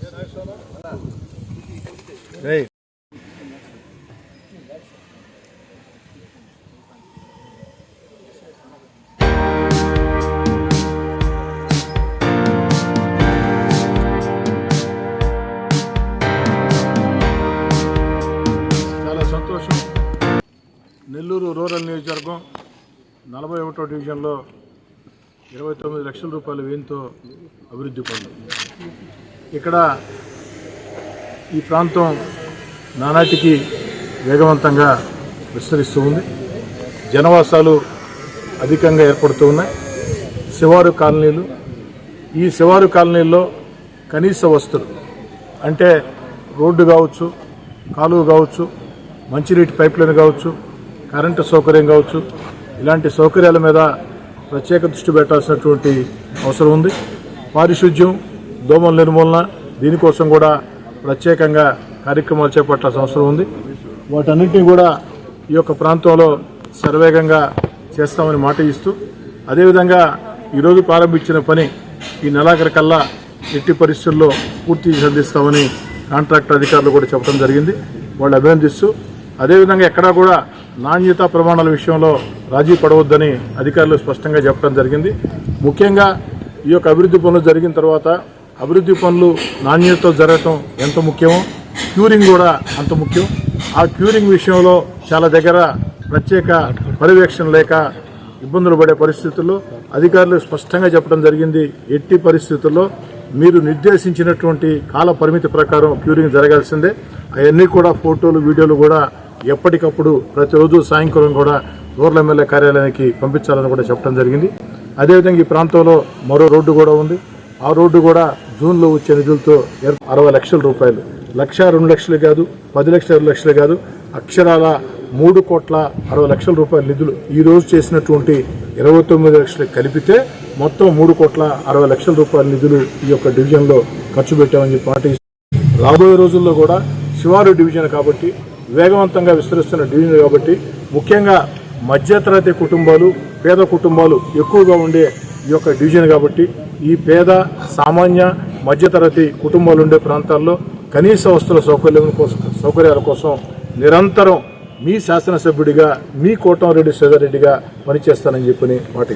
చాలా సంతోషం. నెల్లూరు రూరల్ నియోజకవర్గం 41వ డివిజన్లో 29 లక్షల రూపాయల వ్యయంతో అభివృద్ధి పనులు. ఇక్కడ ఈ ప్రాంతం నానాటికి వేగవంతంగా విస్తరిస్తూ ఉంది. జనవాసాలు అధికంగా ఏర్పడుతూ ఉన్నాయి. శివారు కాలనీలు, ఈ శివారు కాలనీల్లో కనీస వస్తువులు అంటే రోడ్డు కావచ్చు, కాలువ కావచ్చు, మంచినీటి పైప్లైన్ కావచ్చు, కరెంటు సౌకర్యం కావచ్చు, ఇలాంటి సౌకర్యాల మీద ప్రత్యేక దృష్టి పెట్టాల్సినటువంటి అవసరం ఉంది. పారిశుద్ధ్యం, దోమల నిర్మూలన, దీనికోసం కూడా ప్రత్యేకంగా కార్యక్రమాలు చేపట్టాల్సిన అవసరం ఉంది. వాటన్నింటినీ కూడా ఈ యొక్క ప్రాంతంలో శరవేగంగా చేస్తామని మాట ఇస్తూ, అదేవిధంగా ఈరోజు ప్రారంభించిన పని ఈ నెలాఖరు కల్లా ఎట్టి పరిస్థితుల్లో పూర్తి అందిస్తామని కాంట్రాక్టర్ అధికారులు కూడా చెప్పడం జరిగింది. వాళ్ళు అభినందిస్తూ, అదేవిధంగా ఎక్కడా కూడా నాణ్యతా ప్రమాణాల విషయంలో రాజీ పడవద్దని అధికారులు స్పష్టంగా చెప్పడం జరిగింది. ముఖ్యంగా ఈ యొక్క అభివృద్ధి పనులు జరిగిన తర్వాత అభివృద్ధి పనులు నాణ్యతతో జరగటం ఎంత ముఖ్యమో క్యూరింగ్ కూడా అంత ముఖ్యం. ఆ క్యూరింగ్ విషయంలో చాలా దగ్గర ప్రత్యేక పర్యవేక్షణ లేక ఇబ్బందులు పడే పరిస్థితుల్లో అధికారులు స్పష్టంగా చెప్పడం జరిగింది. ఎట్టి పరిస్థితుల్లో మీరు నిర్దేశించినటువంటి కాల పరిమితి ప్రకారం క్యూరింగ్ జరగాల్సిందే. అవన్నీ కూడా ఫోటోలు, వీడియోలు కూడా ఎప్పటికప్పుడు ప్రతిరోజు సాయంకాలం కూడా రూరల్ ఎమ్మెల్యే కార్యాలయానికి పంపించాలని కూడా చెప్పడం జరిగింది. అదేవిధంగా ఈ ప్రాంతంలో మరో రోడ్డు కూడా ఉంది. ఆ రోడ్డు కూడా జూన్లో వచ్చే నిధులతో 60 లక్షల రూపాయలు, 1,02 లక్షలు కాదు, 10 లక్షలు, 2 లక్షలు కాదు, అక్షరాల 3,60,00,000 రూపాయల నిధులు ఈ రోజు చేసినటువంటి 29 లక్షలు కలిపితే మొత్తం 3,60,00,000 రూపాయల నిధులు ఈ యొక్క డివిజన్లో ఖర్చు పెట్టామని చెప్పి పార్టీ. రాబోయే రోజుల్లో కూడా శివారు డివిజన్ కాబట్టి, వేగవంతంగా విస్తరిస్తున్న డివిజన్ కాబట్టి, ముఖ్యంగా మధ్యతరగతి కుటుంబాలు, పేద కుటుంబాలు ఎక్కువగా ఉండే ఈ యొక్క డివిజన్ కాబట్టి, ఈ పేద, సామాన్య, మధ్యతరగతి కుటుంబాలు ఉండే ప్రాంతాల్లో కనీస వస్తువుల సౌకర్యాల కోసం నిరంతరం మీ శాసనసభ్యుడిగా, మీ కోటంరెడ్డి శ్రీధర్ రెడ్డిగా పనిచేస్తానని చెప్పని మాట